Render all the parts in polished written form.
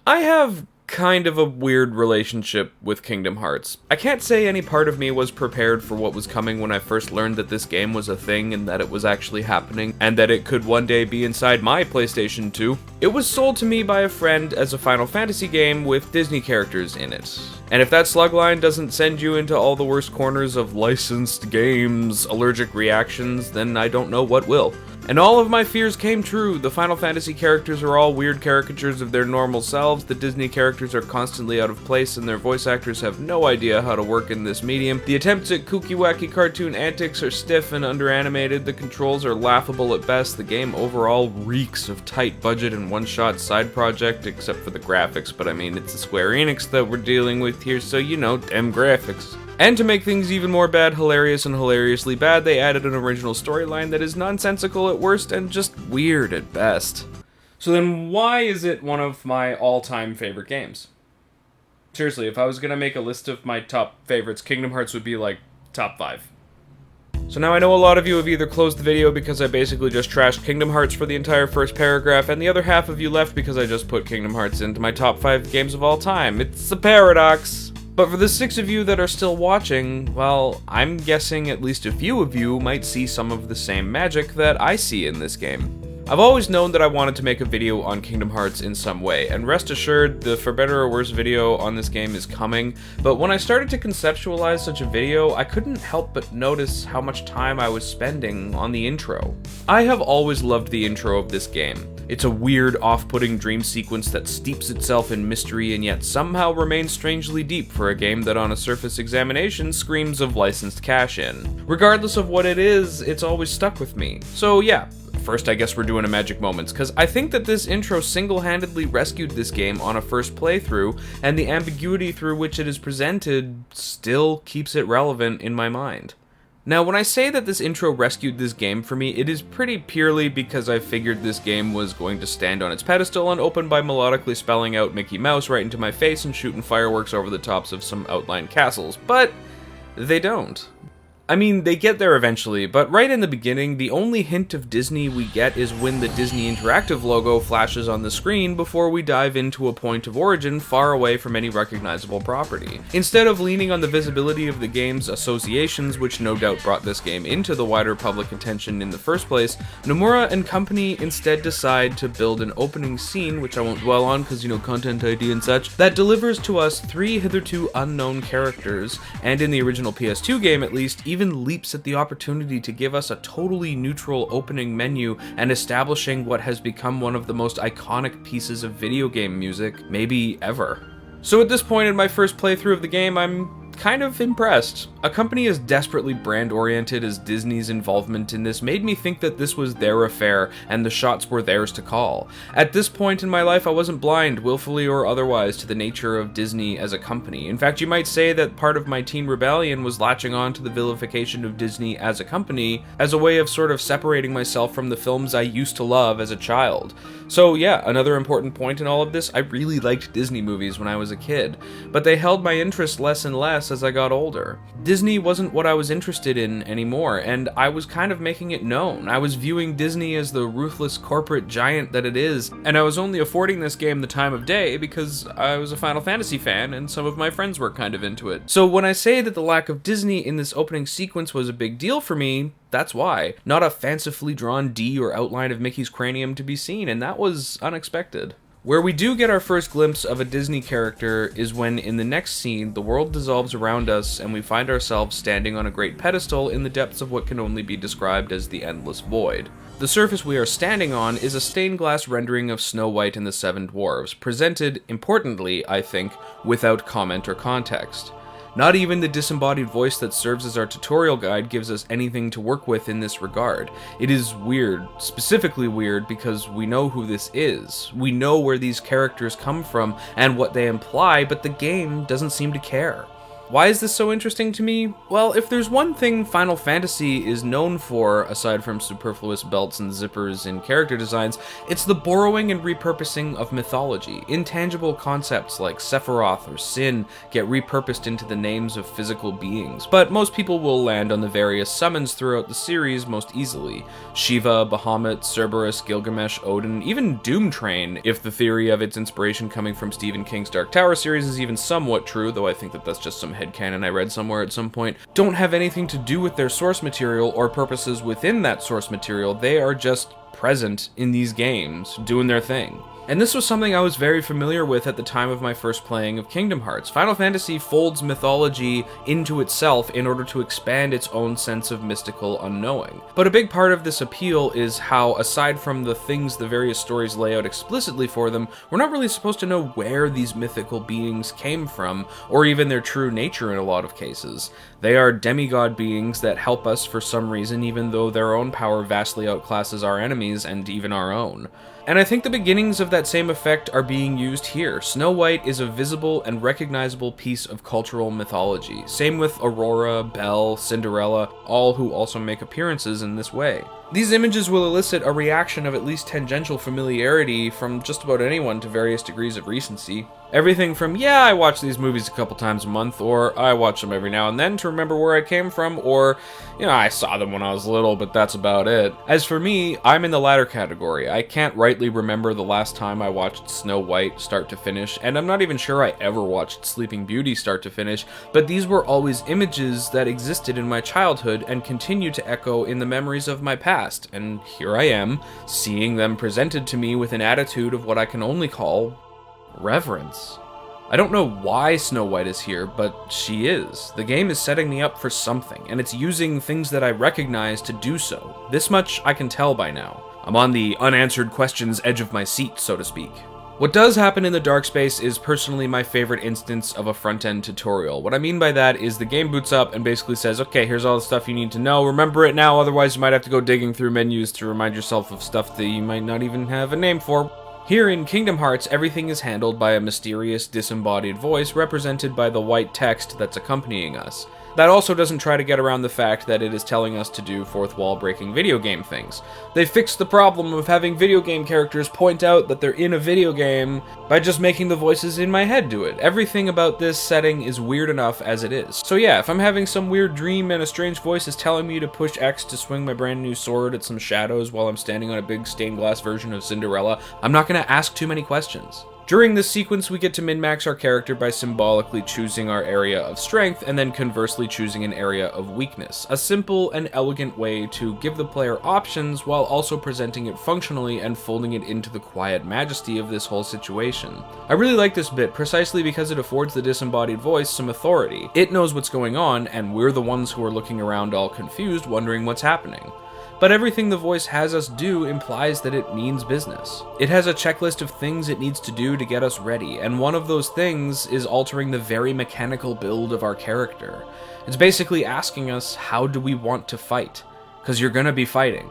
I have kind of a weird relationship with Kingdom Hearts. I can't say any part of me was prepared for what was coming when I first learned that this game was a thing and that it was actually happening, and that it could one day be inside my PlayStation 2. It was sold to me by a friend as a Final Fantasy game with Disney characters in it. And if that slugline doesn't send you into all the worst corners of licensed games, allergic reactions, then I don't know what will. And all of my fears came true. The Final Fantasy characters are all weird caricatures of their normal selves, the Disney characters are constantly out of place, and their voice actors have no idea how to work in this medium. The attempts at kooky-wacky cartoon antics are stiff and underanimated, the controls are laughable at best, the game overall reeks of tight budget and one-shot side project, except for the graphics, but I mean, it's a Square Enix that we're dealing with here, so you know, them graphics. And to make things even more bad, hilarious, and hilariously bad, they added an original storyline that is nonsensical at worst and just weird at best. So then why is it one of my all-time favorite games? Seriously, if I was gonna make a list of my top favorites, Kingdom Hearts would be like top 5. So now I know a lot of you have either closed the video because I basically just trashed Kingdom Hearts for the entire first paragraph, and the other half of you left because I just put Kingdom Hearts into my top 5 games of all time. It's a paradox. But for the 6 of you that are still watching, well, I'm guessing at least a few of you might see some of the same magic that I see in this game. I've always known that I wanted to make a video on Kingdom Hearts in some way, and rest assured, the For Better or Worse video on this game is coming, but when I started to conceptualize such a video, I couldn't help but notice how much time I was spending on the intro. I have always loved the intro of this game. It's a weird, off-putting dream sequence that steeps itself in mystery and yet somehow remains strangely deep for a game that on a surface examination screams of licensed cash-in. Regardless of what it is, it's always stuck with me. So yeah, first I guess we're doing a Magic Moments, because I think that this intro single-handedly rescued this game on a first playthrough, and the ambiguity through which it is presented still keeps it relevant in my mind. Now, when I say that this intro rescued this game for me, it is pretty purely because I figured this game was going to stand on its pedestal and open by melodically spelling out Mickey Mouse right into my face and shooting fireworks over the tops of some outlying castles, but they don't. I mean, they get there eventually, but right in the beginning, the only hint of Disney we get is when the Disney Interactive logo flashes on the screen before we dive into a point of origin far away from any recognizable property. Instead of leaning on the visibility of the game's associations, which no doubt brought this game into the wider public attention in the first place, Nomura and company instead decide to build an opening scene, which I won't dwell on because, you know, content ID and such, that delivers to us 3 hitherto unknown characters, and in the original PS2 game at least, even leaps at the opportunity to give us a totally neutral opening menu and establishing what has become one of the most iconic pieces of video game music, maybe ever. So at this point in my first playthrough of the game, I'm kind of impressed. A company as desperately brand-oriented as Disney's involvement in this made me think that this was their affair and the shots were theirs to call. At this point in my life, I wasn't blind, willfully or otherwise, to the nature of Disney as a company. In fact, you might say that part of my teen rebellion was latching on to the vilification of Disney as a company as a way of sort of separating myself from the films I used to love as a child. So yeah, another important point in all of this, I really liked Disney movies when I was a kid, but they held my interest less and less as I got older. Disney wasn't what I was interested in anymore, and I was kind of making it known. I was viewing Disney as the ruthless corporate giant that it is, and I was only affording this game the time of day because I was a Final Fantasy fan and some of my friends were kind of into it. So when I say that the lack of Disney in this opening sequence was a big deal for me, that's why. Not a fancifully drawn D or outline of Mickey's cranium to be seen, and that was unexpected. Where we do get our first glimpse of a Disney character is when, in the next scene, the world dissolves around us and we find ourselves standing on a great pedestal in the depths of what can only be described as the endless void. The surface we are standing on is a stained glass rendering of Snow White and the Seven Dwarves, presented, importantly, I think, without comment or context. Not even the disembodied voice that serves as our tutorial guide gives us anything to work with in this regard. It is weird, specifically weird because we know who this is. We know where these characters come from and what they imply, but the game doesn't seem to care. Why is this so interesting to me? Well, if there's one thing Final Fantasy is known for, aside from superfluous belts and zippers in character designs, it's the borrowing and repurposing of mythology. Intangible concepts like Sephiroth or Sin get repurposed into the names of physical beings, but most people will land on the various summons throughout the series most easily. Shiva, Bahamut, Cerberus, Gilgamesh, Odin, even Doomtrain, if the theory of its inspiration coming from Stephen King's Dark Tower series is even somewhat true, though I think that that's just some headcanon I read somewhere at some point, don't have anything to do with their source material or purposes within that source material. They are just present in these games, doing their thing. And this was something I was very familiar with at the time of my first playing of Kingdom Hearts. Final Fantasy folds mythology into itself in order to expand its own sense of mystical unknowing. But a big part of this appeal is how, aside from the things the various stories lay out explicitly for them, we're not really supposed to know where these mythical beings came from, or even their true nature in a lot of cases. They are demigod beings that help us for some reason, even though their own power vastly outclasses our enemies and even our own. And I think the beginnings of that same effect are being used here. Snow White is a visible and recognizable piece of cultural mythology. Same with Aurora, Belle, Cinderella, all who also make appearances in this way. These images will elicit a reaction of at least tangential familiarity from just about anyone to various degrees of recency. Everything from, yeah, I watch these movies a couple times a month, or I watch them every now and then to remember where I came from, or, I saw them when I was little, but that's about it. As for me, I'm in the latter category. I can't rightly remember the last time I watched Snow White start to finish, and I'm not even sure I ever watched Sleeping Beauty start to finish, but these were always images that existed in my childhood and continue to echo in the memories of my past, and here I am, seeing them presented to me with an attitude of what I can only call reverence. I don't know why Snow White is here, but she is. The game is setting me up for something, and it's using things that I recognize to do so. This much I can tell by now. I'm on the unanswered questions edge of my seat, so to speak. What does happen in the dark space is personally my favorite instance of a front-end tutorial. What I mean by that is the game boots up and basically says, okay, here's all the stuff you need to know, remember it now, otherwise you might have to go digging through menus to remind yourself of stuff that you might not even have a name for. Here in Kingdom Hearts, everything is handled by a mysterious, disembodied voice represented by the white text that's accompanying us. That also doesn't try to get around the fact that it is telling us to do fourth wall breaking video game things. They fixed the problem of having video game characters point out that they're in a video game by just making the voices in my head do it. Everything about this setting is weird enough as it is. So yeah, if I'm having some weird dream and a strange voice is telling me to push X to swing my brand new sword at some shadows while I'm standing on a big stained glass version of Cinderella, I'm not gonna ask too many questions. During this sequence, we get to min-max our character by symbolically choosing our area of strength and then conversely choosing an area of weakness. A simple and elegant way to give the player options while also presenting it functionally and folding it into the quiet majesty of this whole situation. I really like this bit precisely because it affords the disembodied voice some authority. It knows what's going on, and we're the ones who are looking around all confused, wondering what's happening. But everything the voice has us do implies that it means business. It has a checklist of things it needs to do to get us ready, and one of those things is altering the very mechanical build of our character. It's basically asking us, how do we want to fight? Because you're gonna be fighting.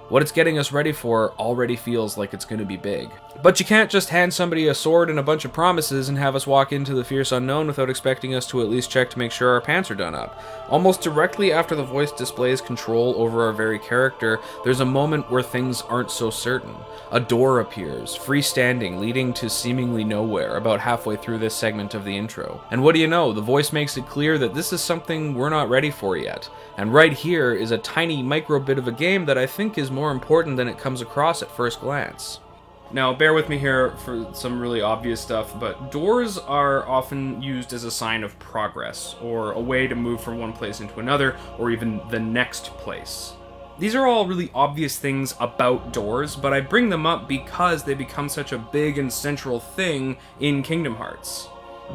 What it's getting us ready for already feels like it's gonna be big. But you can't just hand somebody a sword and a bunch of promises and have us walk into the fierce unknown without expecting us to at least check to make sure our pants are done up. Almost directly after the voice displays control over our very character, there's a moment where things aren't so certain. A door appears, freestanding, leading to seemingly nowhere, about halfway through this segment of the intro. And what do you know, the voice makes it clear that this is something we're not ready for yet. And right here is a tiny micro bit of a game that I think is more important than it comes across at first glance. Now, bear with me here for some really obvious stuff, but doors are often used as a sign of progress, or a way to move from one place into another, or even the next place. These are all really obvious things about doors, but I bring them up because they become such a big and central thing in Kingdom Hearts.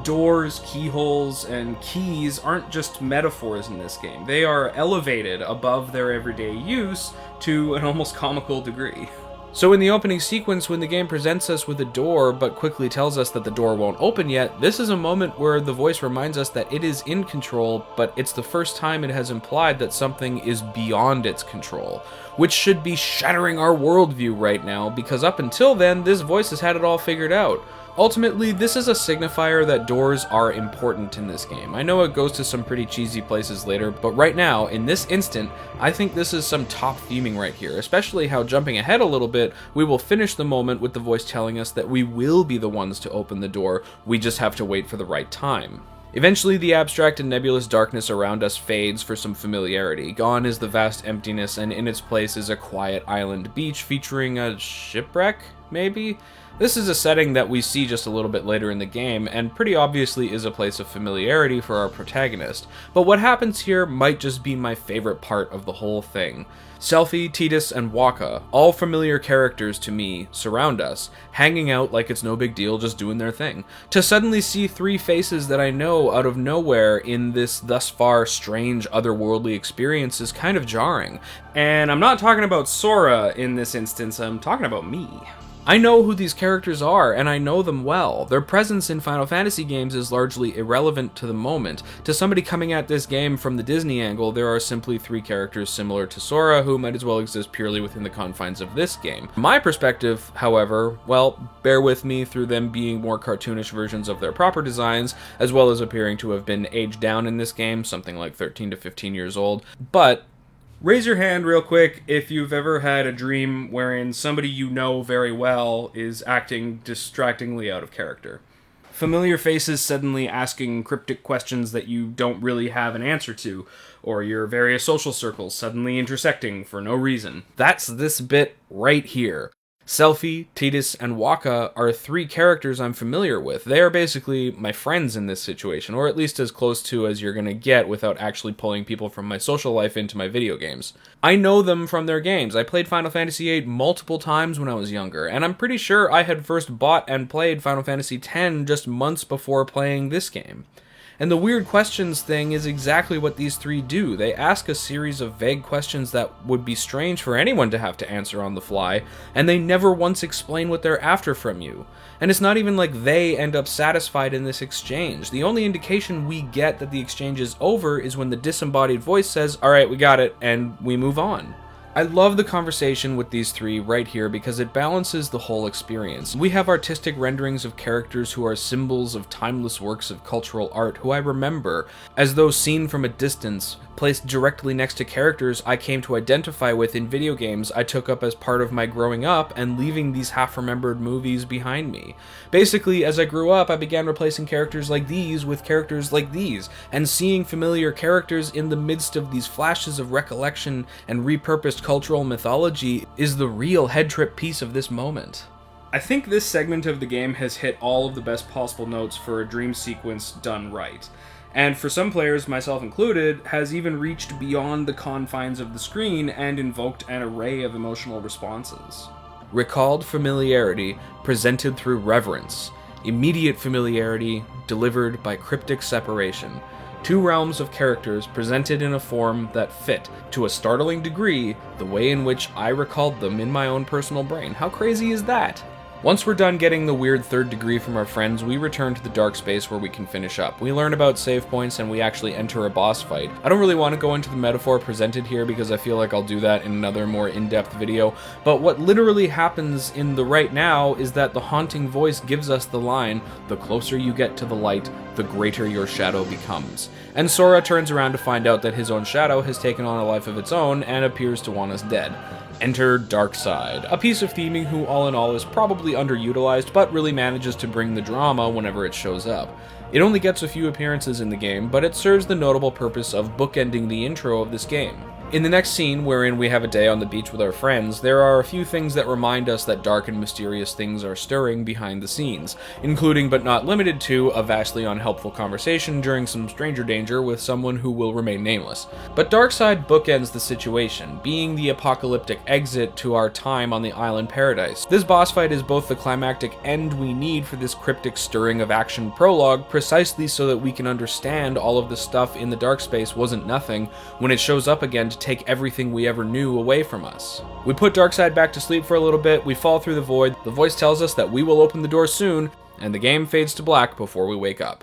Doors, keyholes, and keys aren't just metaphors in this game. They are elevated above their everyday use to an almost comical degree. So in the opening sequence, when the game presents us with a door, but quickly tells us that the door won't open yet, this is a moment where the voice reminds us that it is in control, but it's the first time it has implied that something is beyond its control, which should be shattering our worldview right now, because up until then, this voice has had it all figured out. Ultimately, this is a signifier that doors are important in this game. I know it goes to some pretty cheesy places later, but right now, in this instant, I think this is some top theming right here, especially how, jumping ahead a little bit, we will finish the moment with the voice telling us that we will be the ones to open the door, we just have to wait for the right time. Eventually, the abstract and nebulous darkness around us fades for some familiarity. Gone is the vast emptiness, and in its place is a quiet island beach featuring a shipwreck, maybe? This is a setting that we see just a little bit later in the game, and pretty obviously is a place of familiarity for our protagonist, but what happens here might just be my favorite part of the whole thing. Selphie, Titus, and Waka, all familiar characters to me, surround us, hanging out like it's no big deal, just doing their thing. To suddenly see three faces that I know out of nowhere in this thus far strange otherworldly experience is kind of jarring. And I'm not talking about Sora in this instance, I'm talking about me. I know who these characters are, and I know them well. Their presence in Final Fantasy games is largely irrelevant to the moment. To somebody coming at this game from the Disney angle, there are simply three characters similar to Sora who might as well exist purely within the confines of this game. From my perspective, however, well, bear with me through them being more cartoonish versions of their proper designs, as well as appearing to have been aged down in this game, something like 13 to 15 years old, but raise your hand real quick if you've ever had a dream wherein somebody you know very well is acting distractingly out of character. Familiar faces suddenly asking cryptic questions that you don't really have an answer to, or your various social circles suddenly intersecting for no reason. That's this bit right here. Selphie, Titus, and Waka are three characters I'm familiar with. They are basically my friends in this situation, or at least as close to as you're gonna get without actually pulling people from my social life into my video games. I know them from their games. I played Final Fantasy VIII multiple times when I was younger, and I'm pretty sure I had first bought and played Final Fantasy X just months before playing this game. And the weird questions thing is exactly what these three do. They ask a series of vague questions that would be strange for anyone to have to answer on the fly, and they never once explain what they're after from you. And it's not even like they end up satisfied in this exchange. The only indication we get that the exchange is over is when the disembodied voice says, "Alright, we got it," and we move on. I love the conversation with these three right here because it balances the whole experience. We have artistic renderings of characters who are symbols of timeless works of cultural art who I remember, as though seen from a distance, placed directly next to characters I came to identify with in video games I took up as part of my growing up and leaving these half-remembered movies behind me. Basically, as I grew up, I began replacing characters like these with characters like these, and seeing familiar characters in the midst of these flashes of recollection and repurposed cultural mythology is the real head trip piece of this moment. I think this segment of the game has hit all of the best possible notes for a dream sequence done right. And for some players, myself included, has even reached beyond the confines of the screen and invoked an array of emotional responses. Recalled familiarity presented through reverence. Immediate familiarity delivered by cryptic separation. Two realms of characters presented in a form that fit, to a startling degree, the way in which I recalled them in my own personal brain. How crazy is that? Once we're done getting the weird third degree from our friends, we return to the dark space where we can finish up. We learn about save points and we actually enter a boss fight. I don't really want to go into the metaphor presented here because I feel like I'll do that in another more in-depth video, but what literally happens in the right now is that the haunting voice gives us the line, "The closer you get to the light, the greater your shadow becomes." And Sora turns around to find out that his own shadow has taken on a life of its own and appears to want us dead. Enter Darkseid, a piece of theming who all in all is probably underutilized, but really manages to bring the drama whenever it shows up. It only gets a few appearances in the game, but it serves the notable purpose of bookending the intro of this game. In the next scene, wherein we have a day on the beach with our friends, there are a few things that remind us that dark and mysterious things are stirring behind the scenes, including but not limited to a vastly unhelpful conversation during some stranger danger with someone who will remain nameless. But Darkseid bookends the situation, being the apocalyptic exit to our time on the island paradise. This boss fight is both the climactic end we need for this cryptic stirring of action prologue, precisely so that we can understand all of the stuff in the dark space wasn't nothing when it shows up again to take everything we ever knew away from us. We put Darkseid back to sleep for a little bit, we fall through the void, the voice tells us that we will open the door soon, and the game fades to black before we wake up.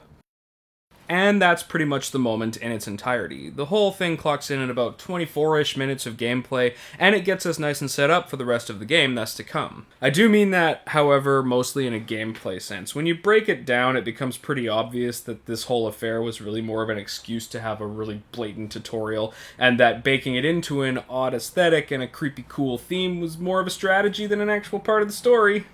And that's pretty much the moment in its entirety. The whole thing clocks in at about 24-ish minutes of gameplay, and it gets us nice and set up for the rest of the game that's to come. I do mean that, however, mostly in a gameplay sense. When you break it down, it becomes pretty obvious that this whole affair was really more of an excuse to have a really blatant tutorial, and that baking it into an odd aesthetic and a creepy cool theme was more of a strategy than an actual part of the story.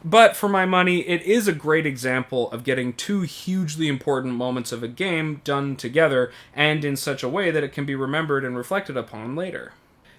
But for my money, it is a great example of getting two hugely important moments of a game done together, and in such a way that it can be remembered and reflected upon later.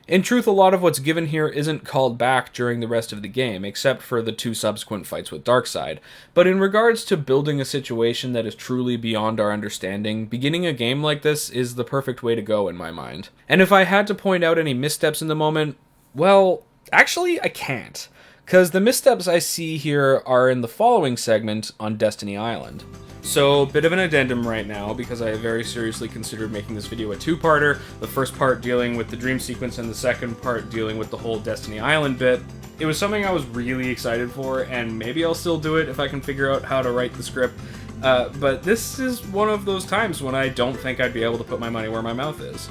In truth, a lot of what's given here isn't called back during the rest of the game, except for the two subsequent fights with Darkseid. But in regards to building a situation that is truly beyond our understanding, beginning a game like this is the perfect way to go in my mind. And if I had to point out any missteps in the moment, well, actually I can't. Because the missteps I see here are in the following segment on Destiny Island. So, bit of an addendum right now, because I very seriously considered making this video a two-parter, the first part dealing with the dream sequence and the second part dealing with the whole Destiny Island bit. It was something I was really excited for, and maybe I'll still do it if I can figure out how to write the script. But this is one of those times when I don't think I'd be able to put my money where my mouth is.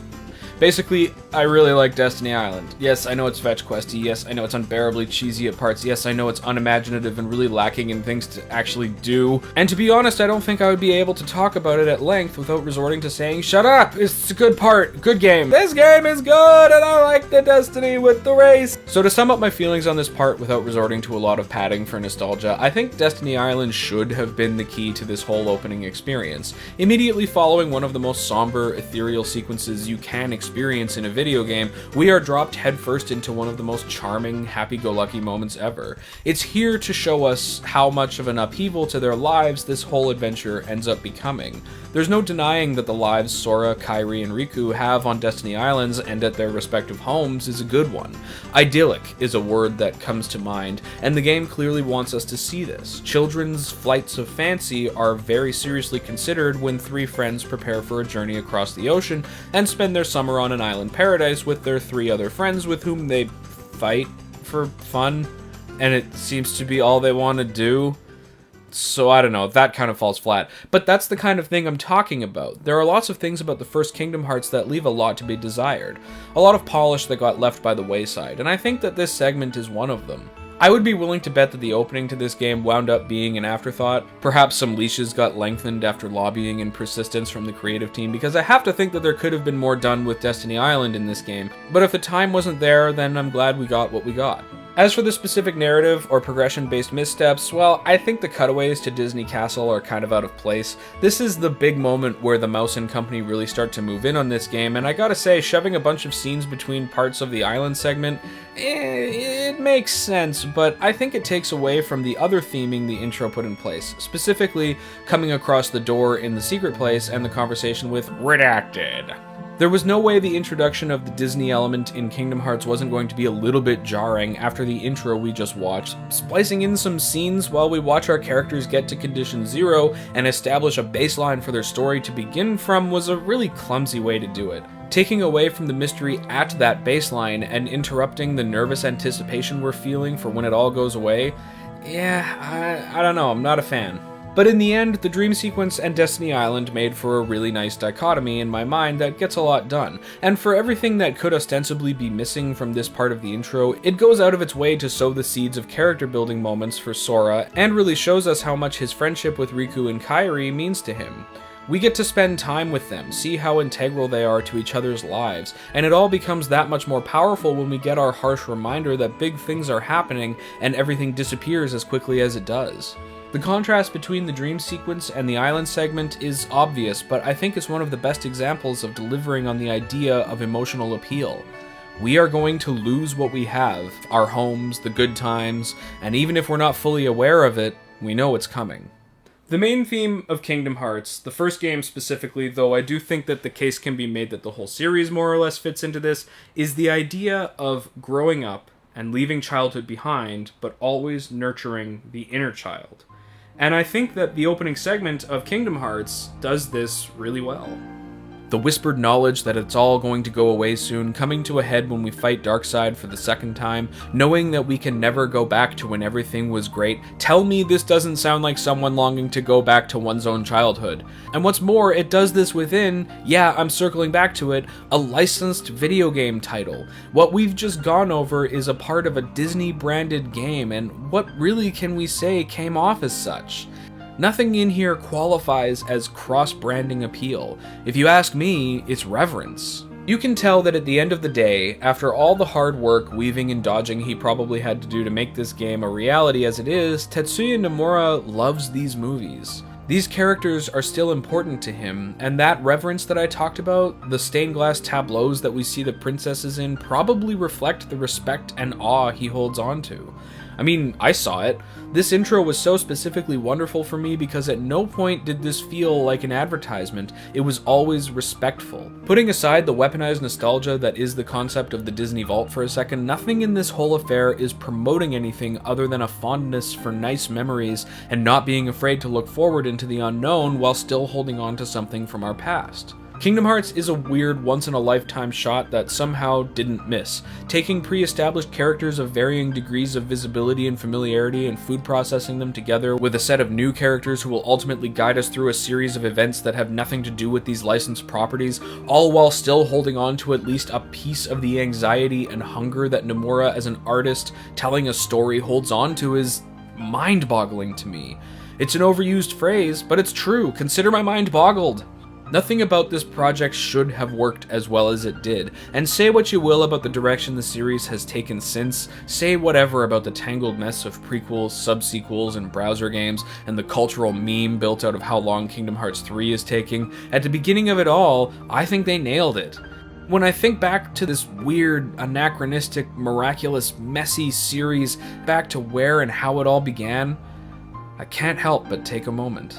Basically, I really like Destiny Island. Yes, I know it's fetch questy. Yes, I know it's unbearably cheesy at parts. Yes, I know it's unimaginative and really lacking in things to actually do. And to be honest, I don't think I would be able to talk about it at length without resorting to saying, shut up, it's a good part, good game. This game is good and I like the Destiny with the race. So to sum up my feelings on this part without resorting to a lot of padding for nostalgia, I think Destiny Island should have been the key to this whole opening experience. Immediately following one of the most somber, ethereal sequences you can experience in a video game, we are dropped headfirst into one of the most charming, happy-go-lucky moments ever. It's here to show us how much of an upheaval to their lives this whole adventure ends up becoming. There's no denying that the lives Sora, Kairi, and Riku have on Destiny Islands and at their respective homes is a good one. Idyllic is a word that comes to mind, and the game clearly wants us to see this. Children's flights of fancy are very seriously considered when three friends prepare for a journey across the ocean and spend their summer on an island paradise with their three other friends with whom they fight for fun, and it seems to be all they want to do. So I don't know, that kind of falls flat. But that's the kind of thing I'm talking about. There are lots of things about the first Kingdom Hearts that leave a lot to be desired. A lot of polish that got left by the wayside, and I think that this segment is one of them. I would be willing to bet that the opening to this game wound up being an afterthought. Perhaps some leashes got lengthened after lobbying and persistence from the creative team, because I have to think that there could have been more done with Destiny Island in this game. But if the time wasn't there, then I'm glad we got what we got. As for the specific narrative or progression-based missteps, well, I think the cutaways to Disney Castle are kind of out of place. This is the big moment where the Mouse and Company really start to move in on this game, and I gotta say, shoving a bunch of scenes between parts of the island segment, it makes sense, but I think it takes away from the other theming the intro put in place, specifically coming across the door in the secret place and the conversation with Redacted. There was no way the introduction of the Disney element in Kingdom Hearts wasn't going to be a little bit jarring after the intro we just watched. Splicing in some scenes while we watch our characters get to Condition Zero and establish a baseline for their story to begin from was a really clumsy way to do it. Taking away from the mystery at that baseline and interrupting the nervous anticipation we're feeling for when it all goes away, yeah, I don't know, I'm not a fan. But in the end, the dream sequence and Destiny Island made for a really nice dichotomy in my mind that gets a lot done. And for everything that could ostensibly be missing from this part of the intro, it goes out of its way to sow the seeds of character building moments for Sora, and really shows us how much his friendship with Riku and Kairi means to him. We get to spend time with them, see how integral they are to each other's lives, and it all becomes that much more powerful when we get our harsh reminder that big things are happening and everything disappears as quickly as it does. The contrast between the dream sequence and the island segment is obvious, but I think it's one of the best examples of delivering on the idea of emotional appeal. We are going to lose what we have, our homes, the good times, and even if we're not fully aware of it, we know it's coming. The main theme of Kingdom Hearts, the first game specifically, though I do think that the case can be made that the whole series more or less fits into this, is the idea of growing up and leaving childhood behind, but always nurturing the inner child. And I think that the opening segment of Kingdom Hearts does this really well. The whispered knowledge that it's all going to go away soon, coming to a head when we fight Darkseid for the second time, knowing that we can never go back to when everything was great. Tell me this doesn't sound like someone longing to go back to one's own childhood. And what's more, it does this within, yeah, I'm circling back to it, a licensed video game title. What we've just gone over is a part of a Disney-branded game, and what really can we say came off as such? Nothing in here qualifies as cross-branding appeal. If you ask me, it's reverence. You can tell that at the end of the day, after all the hard work, weaving and dodging he probably had to do to make this game a reality as it is, Tetsuya Nomura loves these movies. These characters are still important to him, and that reverence that I talked about, the stained glass tableaus that we see the princesses in, probably reflect the respect and awe he holds on to. I mean, I saw it. This intro was so specifically wonderful for me because at no point did this feel like an advertisement. It was always respectful. Putting aside the weaponized nostalgia that is the concept of the Disney Vault for a second, nothing in this whole affair is promoting anything other than a fondness for nice memories and not being afraid to look forward into the unknown while still holding on to something from our past. Kingdom Hearts is a weird once-in-a-lifetime shot that somehow didn't miss, taking pre-established characters of varying degrees of visibility and familiarity and food processing them together with a set of new characters who will ultimately guide us through a series of events that have nothing to do with these licensed properties, all while still holding on to at least a piece of the anxiety and hunger that Nomura as an artist telling a story holds on to is mind-boggling to me. It's an overused phrase, but it's true. Consider my mind boggled. Nothing about this project should have worked as well as it did, and say what you will about the direction the series has taken since, say whatever about the tangled mess of prequels, subsequels, and browser games, and the cultural meme built out of how long Kingdom Hearts 3 is taking, at the beginning of it all, I think they nailed it. When I think back to this weird, anachronistic, miraculous, messy series, back to where and how it all began, I can't help but take a moment.